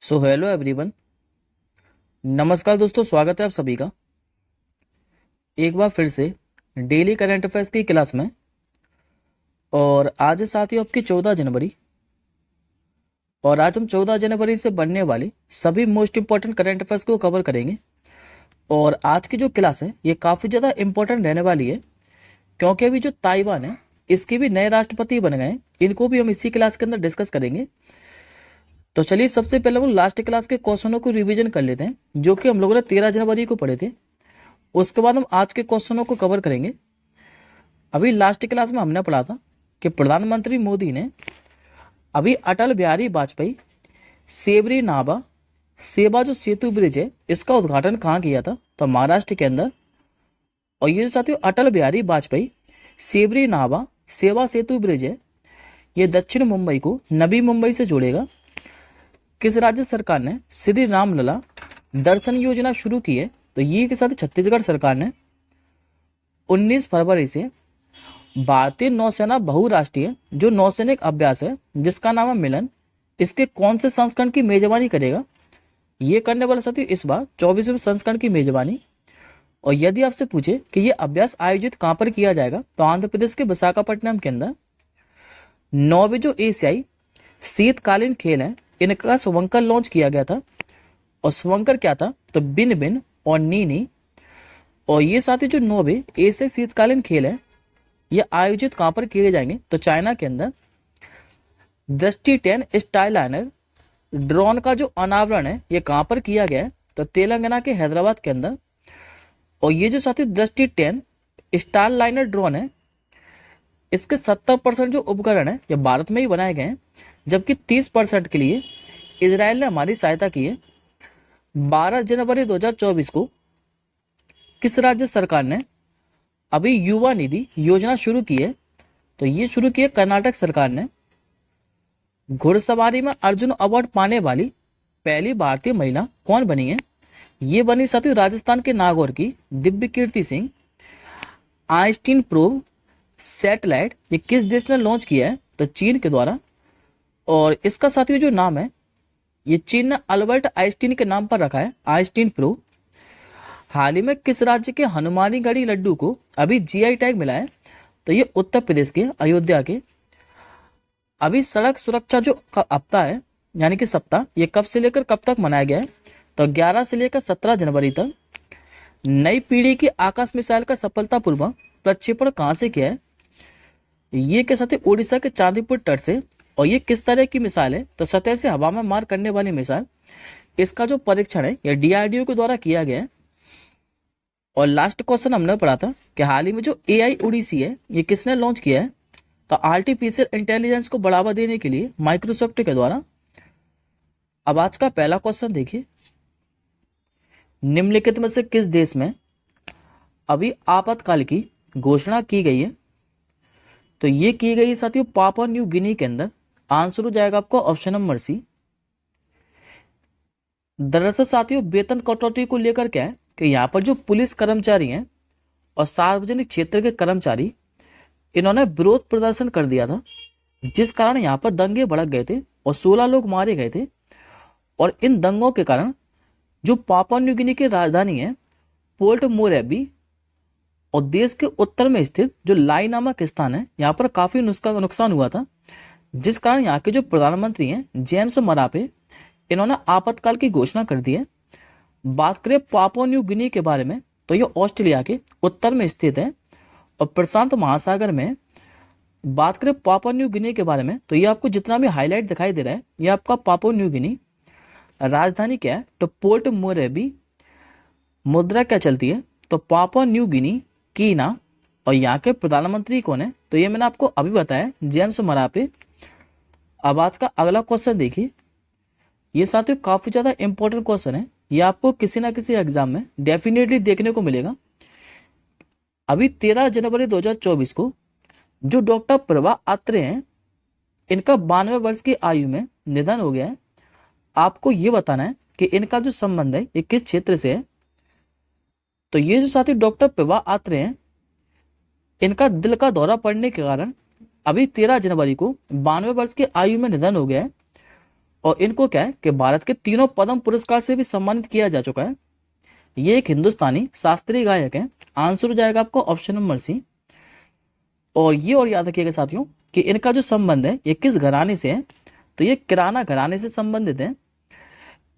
So hello everyone. नमस्कार दोस्तों, स्वागत है आप सभी का एक बार फिर से डेली करंट अफेयर्स की क्लास में। और आज है साथियों आपकी 14 जनवरी। और आज हम 14 जनवरी से बनने वाली सभी मोस्ट इंपॉर्टेंट करंट अफेयर्स को कवर करेंगे। और आज की जो क्लास है ये काफ़ी ज़्यादा इंपॉर्टेंट रहने वाली है, क्योंकि अभी जो ताइवान है इसके भी नए राष्ट्रपति बन गए हैं। इनको भी हम इसी क्लास के अंदर डिस्कस करेंगे। तो चलिए सबसे पहले हम लास्ट क्लास के क्वेश्चनों को रिवीजन कर लेते हैं, जो कि हम लोगों ने 13 जनवरी को पढ़े थे। उसके बाद हम आज के क्वेश्चनों को कवर करेंगे। अभी लास्ट क्लास में हमने पढ़ा था कि प्रधानमंत्री मोदी ने अभी अटल बिहारी वाजपेयी सेवरी नाभा सेवा जो सेतु ब्रिज है इसका उद्घाटन कहाँ किया था, तो महाराष्ट्र के अंदर। और ये जो साथियों अटल बिहारी वाजपेयी सेवरी नाभा सेवा सेतु ब्रिज है, ये दक्षिण मुंबई को नवी मुंबई से जोड़ेगा। किस राज्य सरकार ने श्री रामलला दर्शन योजना शुरू की है, तो ये के साथ छत्तीसगढ़ सरकार ने 19 फरवरी से भारतीय नौसेना बहुराष्ट्रीय जो नौसैनिक अभ्यास है जिसका नाम है मिलन, इसके कौन से संस्करण की मेजबानी करेगा। ये करने वाला साथियों इस बार 24वें संस्करण की मेजबानी। और यदि आपसे पूछे कि ये अभ्यास आयोजित कहाँ पर किया जाएगा, तो आंध्र प्रदेश के विशाखापट्टनम के अंदर। 9वें जो एशियाई शीतकालीन खेल है इनका शुभंकर लॉन्च किया गया था। और शुभंकर क्या था, तो बिन बिन और नी। और ये साथी जो 9वें एशियाई शीतकालीन खेल है ये आयोजित कहाँ पर किए जाएंगे, तो चाइना के अंदर। दृष्टि 10 स्टाइलाइनर ड्रोन का जो अनावरण है ये कहाँ पर किया गया है, तो तेलंगाना के हैदराबाद के अंदर। और ये जो साथी दृष्टि 10 स्टारलाइनर ड्रोन है इसके 70% जो उपकरण है ये भारत में ही बनाए गए हैं, जबकि 30% के लिए इजराइल ने हमारी सहायता की है। 12 जनवरी 2024 को किस राज्य सरकार ने अभी युवा निधि योजना शुरू की है, तो ये शुरू की है कर्नाटक सरकार ने। घुड़सवारी में अर्जुन अवार्ड पाने वाली पहली भारतीय महिला कौन बनी है, ये बनी साथियों राजस्थान के नागौर की दिव्य कीर्ति सिंह। आइंस्टीन प्रोब सैटेलाइट ये किस देश ने लॉन्च किया है, तो चीन के द्वारा। और इसका साथियों जो नाम है ये चीन ने अल्बर्ट आइंस्टीन के नाम पर रखा है, आइंस्टीन प्रो। हाल ही में किस राज्य के हनुमानी गढ़ी लड्डू को अभी जीआई टैग मिला है, तो ये उत्तर प्रदेश के अयोध्या के। अभी सड़क सुरक्षा जो हफ्ता है यानी कि सप्ताह, ये कब से लेकर कब तक मनाया गया है, तो 11 से लेकर 17 जनवरी तक। नई पीढ़ी की आकाश मिसाइल का सफलतापूर्वक प्रक्षेपण कहाँ से किया है, ये के साथ उड़ीसा के चांदीपुर तट से। और ये किस तरह की मिसाइल है, तो सतह से हवा में मार करने वाली मिसाइल। इसका जो परीक्षण है यह डीआरडीओ के द्वारा किया गया है। और लास्ट क्वेश्चन हमने पढ़ा था कि हाल ही में जो एआई ओडिसी है ये किसने लॉन्च किया है, तो आर्टिफिशियल इंटेलिजेंस को बढ़ावा देने के लिए माइक्रोसॉफ्ट के द्वारा। अब आज का पहला क्वेश्चन देखिए, निम्नलिखित में से किस देश में अभी आपातकाल की घोषणा की गई है, तो ये की गई है साथियों पापुआ न्यू गिनी के अंदर। आंसर हो जाएगा आपको ऑप्शन नंबर सी। दरअसल साथियों वेतन कटौती को लेकर क्या है कि यहाँ पर जो पुलिस कर्मचारी हैं और सार्वजनिक क्षेत्र के कर्मचारी इन्होंने विरोध प्रदर्शन कर दिया था, जिस कारण यहाँ पर दंगे भड़क गए थे और 16 लोग मारे गए थे। और इन दंगों के कारण जो पापुआ न्यू गिनी की राजधानी है पोर्ट मोरेबी और देश के उत्तर में स्थित जो लाई नामक स्थान है यहाँ पर काफी नुकसान हुआ था, जिस कारण यहाँ के जो प्रधानमंत्री हैं जेम्स मरापे इन्होंने आपातकाल की घोषणा कर दी है। बात करें पापुआ न्यू गिनी के बारे में, तो ये ऑस्ट्रेलिया के उत्तर में स्थित है और प्रशांत महासागर में। बात करें पापुआ न्यू गिनी के बारे में, तो ये आपको जितना भी हाईलाइट दिखाई दे रहा है ये आपका पापुआ न्यू गिनी। राजधानी क्या है, तो पोर्ट मोरेबी। मुद्रा क्या चलती है, तो पापुआ न्यू गिनी कीना। और यहाँ के प्रधानमंत्री कौन है, तो ये मैंने आपको अभी बताया जेम्स मरापे। अब आज का अगला क्वेश्चन देखिए, ये साथियों काफी ज्यादा इंपॉर्टेंट क्वेश्चन है, ये आपको किसी ना किसी एग्जाम में डेफिनेटली देखने को मिलेगा। अभी 13 जनवरी 2024 को जो डॉक्टर प्रभा अत्रे हैं इनका 92 वर्ष की आयु में निधन हो गया है। आपको ये बताना है कि इनका जो संबंध है ये किस क्षेत्र से है। तो ये जो साथी डॉक्टर प्रभा अत्रे हैं इनका दिल का दौरा पड़ने के कारण अभी 13 जनवरी को 92 वर्ष की आयु में निधन हो गया है। और इनको क्या है कि भारत के तीनों पद्म पुरस्कार से भी सम्मानित किया जा चुका है। ये एक हिंदुस्तानी शास्त्रीय गायक है। आंसर हो जाएगा आपको ऑप्शन नंबर सी। और ये और याद रखिएगा साथियों कि इनका जो संबंध है ये किस घराने से है, तो ये किराना घराने से संबंधित है।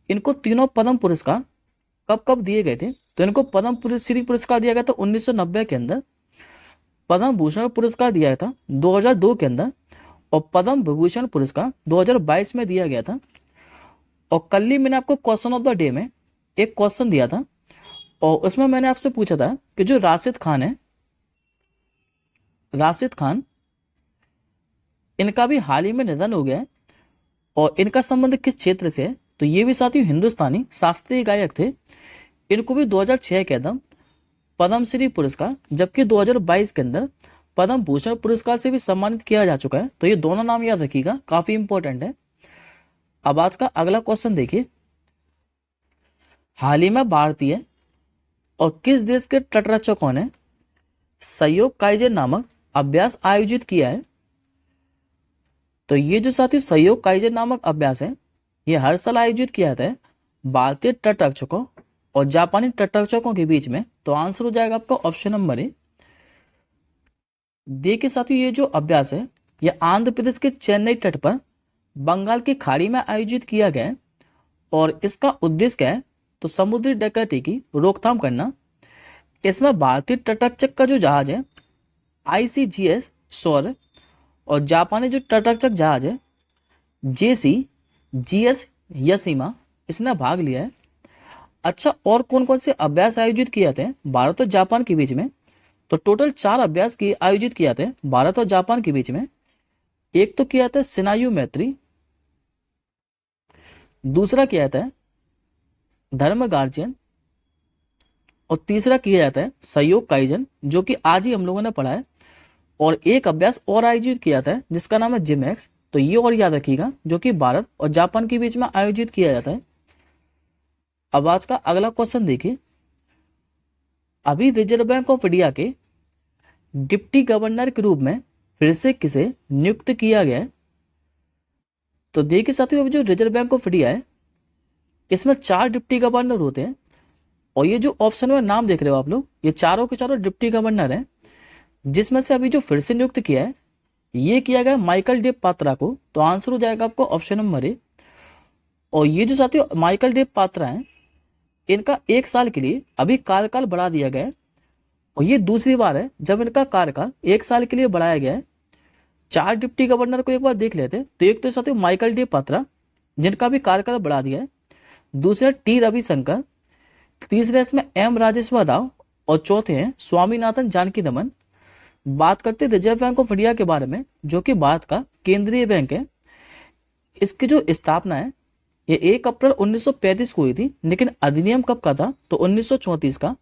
इनको तीनों पद्म पुरस्कार कब कब दिए गए थे, तो इनको पद्म श्री पुरस्कार दिया गया था 1990 के अंदर, पद्म भूषण पुरस्कार दिया था 2002 के अंदर, और पद्म विभूषण पुरस्कार 2022 में दिया गया था। और कल ही मैंने आपको क्वेश्चन ऑफ द डे में एक क्वेश्चन दिया था, और उसमें मैंने आपसे पूछा था कि जो राशिद खान है, राशिद खान, इनका भी हाल ही में निधन हो गया है। और इनका संबंध किस क्षेत्र से है, तो ये भी साथियों हिंदुस्तानी शास्त्रीय गायक थे। इनको भी 2006 के अंदर पद्मश्री पुरस्कार, जबकि 2022 के अंदर पद्म भूषण पुरस्कार से भी सम्मानित किया जा चुका है। तो ये दोनों नाम याद रखिएगा, काफी इंपॉर्टेंट है। अब आज का अगला क्वेश्चन देखिए, हाल ही में भारतीय और किस देश के तटरक्षकों ने सहयोग काईजेन नामक अभ्यास आयोजित किया है। तो ये जो साथी सहयोग काईजेन नामक अभ्यास है, ये हर साल आयोजित किया जाता है भारतीय तटरक्षकों और जापानी तटरक्षकों के बीच में। तो आंसर हो जाएगा आपका ऑप्शन नंबर ए। देखिए साथियों, ये जो अभ्यास है ये आंध्र प्रदेश के चेन्नई तट पर बंगाल की खाड़ी में आयोजित किया गया है। और इसका उद्देश्य क्या है, तो समुद्री डकैती की रोकथाम करना। इसमें भारतीय तटरक्षक का जो जहाज है ICGS सौर्य और जापानी जो तटरक्षक जहाज है JCGS यशीमा, इसने भाग लिया है। अच्छा, और कौन कौन से अभ्यास आयोजित किए जाते हैं भारत और जापान के बीच में, तो टोटल 4 अभ्यास की आयोजित किए जाते हैं भारत और जापान के बीच में। एक तो किया जाता है सिनायु मैत्री, दूसरा किया जाता है धर्म गार्जियन, और तीसरा किया जाता है सहयोग काईजन, जो कि आज ही हम लोगों ने पढ़ा है। और एक अभ्यास और आयोजित किया जाता है जिसका नाम है जिमैक्स। तो ये और याद रखिएगा, जो कि भारत और जापान के बीच में आयोजित किया जाता है। अब आज का अगला क्वेश्चन देखिए, अभी रिजर्व बैंक ऑफ इंडिया के डिप्टी गवर्नर के रूप में फिर से किसे नियुक्त किया गया है। तो देखिए साथियों, अभी जो रिजर्व बैंक ऑफ इंडिया है इसमें 4 डिप्टी गवर्नर होते हैं। और ये जो ऑप्शन में नाम देख रहे हो आप लोग, ये चारों के चारों डिप्टी गवर्नर हैं, जिसमें से अभी जो फिर से नियुक्त किया है ये किया गया माइकल डेव पात्रा को। तो आंसर हो जाएगा आपको ऑप्शन नंबर ए। और ये जो साथियों माइकल डेव पात्रा हैं, इनका 1 साल के लिए अभी कार्यकाल बढ़ा दिया गया है। और ये दूसरी बार है जब इनका कार्यकाल 1 साल के लिए बढ़ाया गया है। 4 डिप्टी गवर्नर को एक बार देख लेते हैं। तो एक तो साथियों माइकल डेव पात्रा, जिनका भी कार्यकाल बढ़ा दिया है, दूसरे T रविशंकर, तीसरे इसमें M राजेश्वर राव, और चौथे हैं स्वामीनाथन जानकी रमन। बात करते हैं रिजर्व बैंक ऑफ इंडिया के बारे में, जो कि भारत का केंद्रीय बैंक है। इसकी जो स्थापना है ये 1 अप्रैल 1935 को हुई थी, लेकिन अधिनियम कब का था, तो 1934 का।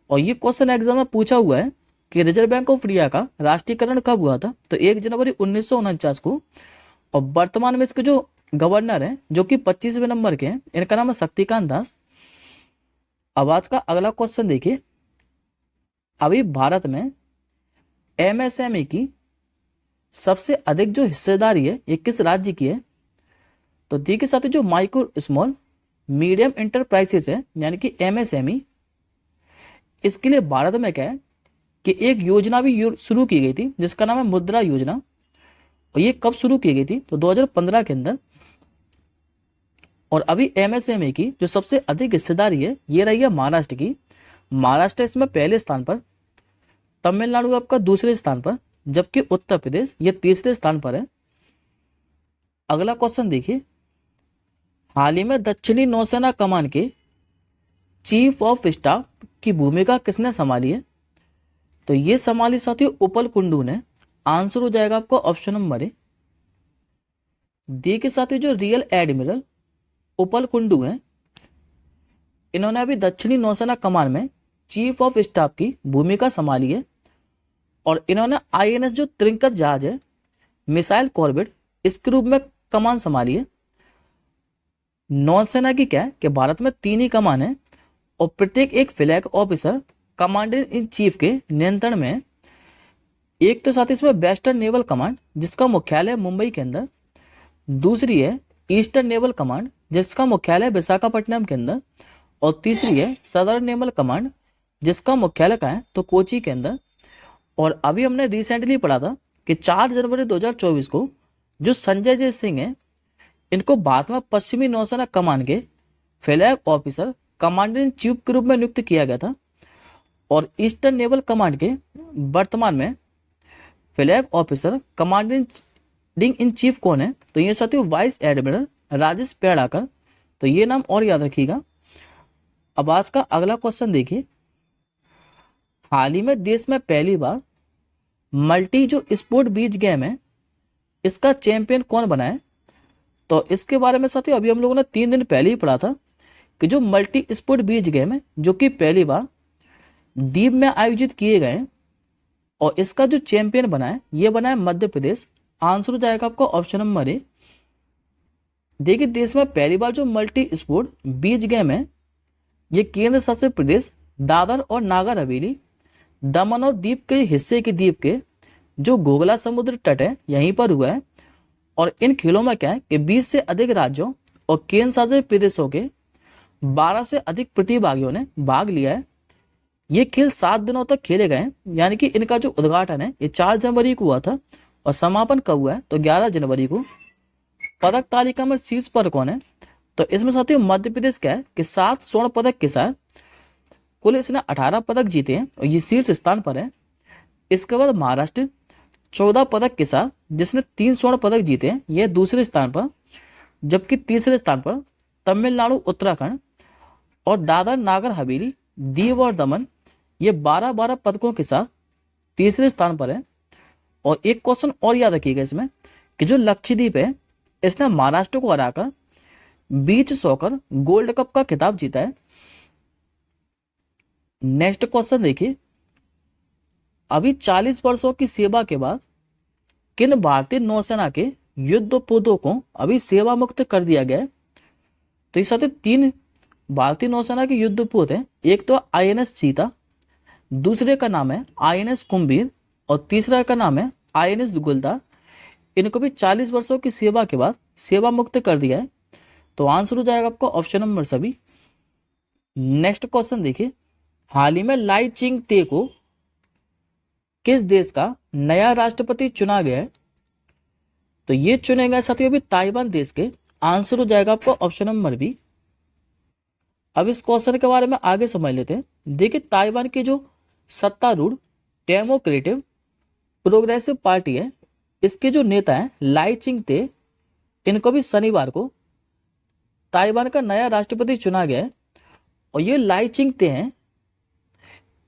और ये क्वेश्चन एग्जाम में पूछा हुआ है कि रिजर्व बैंक ऑफ इंडिया का राष्ट्रीयकरण कब हुआ था, तो 1 जनवरी 1949 को। और वर्तमान में इसके जो गवर्नर हैं, जो कि 25वें नंबर के हैं, इनका नाम है शक्तिकांत दास। अब आज का अगला क्वेश्चन देखिए, अभी भारत में MSME की सबसे अधिक जो हिस्सेदारी है ये किस राज्य की है। तो देखिए साथियों, जो माइक्रो स्मॉल मीडियम इंटरप्राइजेस है यानी कि MSME, इसके लिए भारत में क्या है कि एक योजना भी शुरू की गई थी जिसका नाम है मुद्रा योजना। और ये कब शुरू की गई थी, तो 2015 के अंदर। और अभी MSME की जो सबसे अधिक हिस्सेदारी है ये रही है महाराष्ट्र की। महाराष्ट्र इसमें पहले स्थान पर, तमिलनाडु आपका दूसरे स्थान पर, जबकि उत्तर प्रदेश ये तीसरे स्थान पर है। अगला क्वेश्चन देखिए, हाल ही में दक्षिणी नौसेना कमान के चीफ ऑफ स्टाफ की भूमिका किसने संभाली है। तो ये संभाली साथियों उपल कुंडू ने। आंसर हो जाएगा आपको ऑप्शन नंबर ए। देखिए साथियों, जो रियल एडमिरल उपल कुंडू हैं, इन्होंने अभी दक्षिणी नौसेना कमान में चीफ ऑफ स्टाफ की भूमिका संभाली है। और इन्होंने INS जो त्रिंकत जहाज है मिसाइल कॉर्बेट, इसके रूप में कमान संभाली है। नौसेना की क्या है कि भारत में 3 ही कमान है, और प्रत्येक एक flag officer commander in chief के नियंत्रण में है। एक तो साथ ही इसमें वेस्टर्न नेवल कमांड, जिसका मुख्यालय मुंबई के अंदर, दूसरी है ईस्टर्न नेवल कमांड जिसका मुख्यालय विशाखापट्टनम के अंदर, और तीसरी है सदर्न नेवल कमांड जिसका मुख्यालय कहाँ है तो कोची के अंदर। और अभी हमने रिसेंटली पढ़ा था कि 4 जनवरी 2024 को जो संजय जय सिंह है इनको बाद में पश्चिमी नौसेना कमान के flag officer commander in chief के रूप में नियुक्त किया गया था। और ईस्टर्न नेवल कमांड के वर्तमान में flag officer commanding in chief कौन है तो ये साथियों वाइस एडमिरल राजेश पेड़ाकर। तो ये नाम और याद रखिएगा। अब आज का अगला क्वेश्चन देखिए, हाल ही में देश में पहली बार मल्टी जो स्पोर्ट बीच गेम है इसका चैंपियन कौन बना है। तो इसके बारे में साथियों अभी हम लोगों ने 3 दिन पहले ही पढ़ा था कि जो मल्टी स्पोर्ट बीच गेम है जो कि पहली बार द्वीप में आयोजित किए गए हैं, और इसका जो चैंपियन बना है ये बना है मध्य प्रदेश। आंसर हो जाएगा आपका ऑप्शन नंबर ए। देखिए देश में पहली बार जो मल्टी स्पोर्ट बीच गेम है ये केंद्र शासित प्रदेश दादर और नागर हवेली दमन और दीव के हिस्से के द्वीप के जो घोघला समुद्र तट है यहीं पर हुआ है। और इन खेलों में क्या है कि 20 से अधिक राज्यों और केंद्र शासित प्रदेशों के 12 से अधिक प्रतिभागियों ने भाग लिया है। ये खेल 7 दिनों तक खेले गए हैं, यानी कि इनका जो उद्घाटन है ये 4 जनवरी को हुआ था और समापन कब हुआ है तो 11 जनवरी को। पदक तालिका में शीर्ष पर कौन है तो इसमें साथियों मध्य प्रदेश क्या है कि 7 स्वर्ण पदक के साथ कुल इसने 18 पदक जीते हैं और ये शीर्ष स्थान पर है। इसके बाद महाराष्ट्र 14 पदक के साथ जिसने 3 स्वर्ण पदक जीते हैं यह दूसरे स्थान पर, जबकि तीसरे स्थान पर तमिलनाडु उत्तराखंड और दादर नागर हवेली दीव और दमन ये 12-12 पदकों के साथ तीसरे स्थान पर है। और एक क्वेश्चन और याद रखिएगा इसमें कि जो लक्षद्वीप है इसने महाराष्ट्र को हराकर बीच सॉकर गोल्ड कप का खिताब जीता है। नेक्स्ट क्वेश्चन देखिए, अभी 40 वर्षों की सेवा के बाद किन भारतीय नौसेना के युद्धपोतों को अभी सेवा मुक्त कर दिया गया है। तो इस साथ 3 भारतीय नौसेना के युद्धपोत हैं। एक तो INS चीता, दूसरे का नाम है INS कुंभीर और तीसरा का नाम है INS गुलदार। इनको भी 40 वर्षों की सेवा के बाद सेवा मुक्त कर दिया है। तो आंसर हो जाएगा आपका ऑप्शन नंबर सभी। नेक्स्ट क्वेश्चन देखिए, हाल ही में लाई चिंग ते को किस देश का नया राष्ट्रपति चुना गया है। तो ये चुने गए साथियों अभी ताइवान देश के। आंसर हो जाएगा आपका ऑप्शन नंबर बी। अब इस क्वेश्चन के बारे में आगे समझ लेते हैं। देखिए ताइवान की जो सत्तारूढ़ डेमोक्रेटिक प्रोग्रेसिव पार्टी है इसके जो नेता हैं लाई चिंग ते, इनको भी शनिवार को ताइवान का नया राष्ट्रपति चुना गया है। और ये लाई चिंग ते हैं,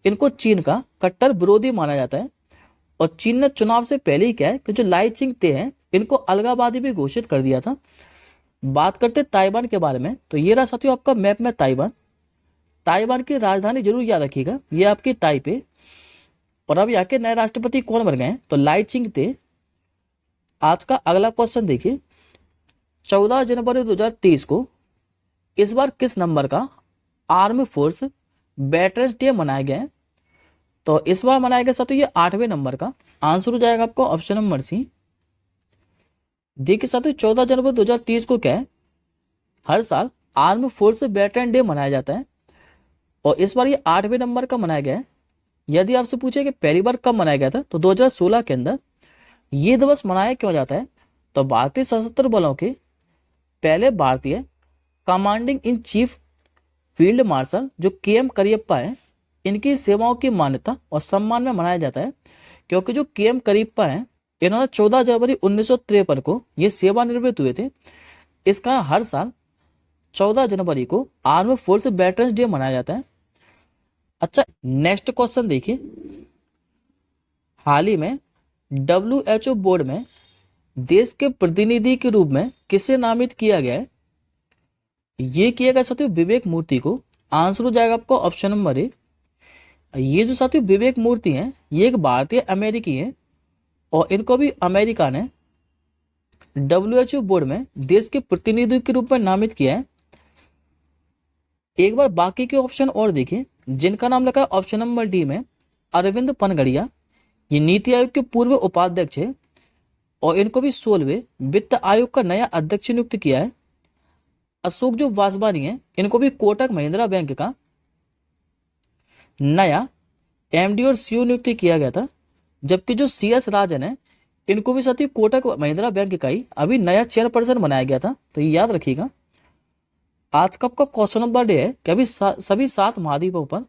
इनको चीन का कट्टर विरोधी माना जाता है। और चीन ने चुनाव से पहले ही क्या है कि जो लाई चिंग ते हैं इनको अलगाववादी भी घोषित कर दिया था। बात करते ताइवान के बारे में तो ये रहा साथियों आपका मैप में ताइवान। ताइवान की राजधानी जरूर याद रखिएगा, ये आपकी ताइपे। और अब यहाँ के नए राष्ट्रपति कौन बन गए हैं तो लाई चिंग ते। आज का अगला क्वेश्चन देखिए, 14 जनवरी 2023 को इस बार किस नंबर का आर्म फोर्स वेटरन्स डे मनाया गया है। तो इस बार मनाया गया साथियों ये 8वें नंबर का। आंसर हो जाएगा आपको ऑप्शन नंबर सी। देखिए साथियों 14 जनवरी 2023 को क्या है हर साल आर्म फोर्स वेटरन डे मनाया जाता है और इस बार ये 8वें नंबर का मनाया गया है। यदि आपसे पूछे कि पहली बार कब मनाया गया था तो 2016 के अंदर। ये दिवस मनाया क्यों जाता है तो भारतीय सशस्त्र बलों के पहले भारतीय commanding in chief field marshal जो KM करियप्पा हैं इनकी सेवाओं की मान्यता और सम्मान में मनाया जाता है। क्योंकि जो KM करियप्पा हैं इन्होंने 14 जनवरी 1953 को ये सेवानिवृत्त हुए थे। इसका हर साल 14 जनवरी को आर्म फोर्स वेटरन्स डे मनाया जाता है। अच्छा नेक्स्ट क्वेश्चन देखिए, हाल ही में WHO बोर्ड में देश के प्रतिनिधि के रूप में किसे नामित किया गया है। ये किया गया साथियों विवेक मूर्ति को। आंसर हो जाएगा आपको ऑप्शन नंबर ए। ये जो साथियों विवेक मूर्ति हैं ये एक भारतीय अमेरिकी हैं और इनको भी अमेरिका ने WHO बोर्ड में देश के प्रतिनिधि के रूप में नामित किया है। एक बार बाकी के ऑप्शन और देखिए, जिनका नाम लगा ऑप्शन नंबर डी में अरविंद पनगड़िया। ये नीति आयोग के पूर्व उपाध्यक्ष है और इनको भी 16वें वित्त आयोग का नया अध्यक्ष नियुक्त किया है। अशोक जो वासवानी है, इनको भी कोटक महिंद्रा बैंक का नया एमडी और सीईओ नियुक्त किया गया था। जबकि जो CS राजन है, इनको भी साथी कोटक महिंद्रा बैंक का ही अभी नया चेयरपर्सन बनाया गया था। तो ये याद रखिएगा। आज का आपका क्वेश्चन नंबर डे है कि अभी सभी 7 महाद्वीपों पर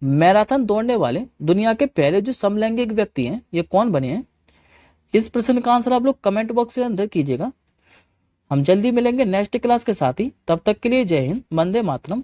मैराथन दौड़ने वाले दुनिया के पहले जो समलैंगिक व्यक्ति हैं, ये कौन बने हैं? इस प्रश्न का आंसर आप लोग कमेंट बॉक्स के अंदर कीजिएगा। हम जल्दी मिलेंगे नेक्स्ट क्लास के साथ ही। तब तक के लिए जय हिंद, वंदे मातरम।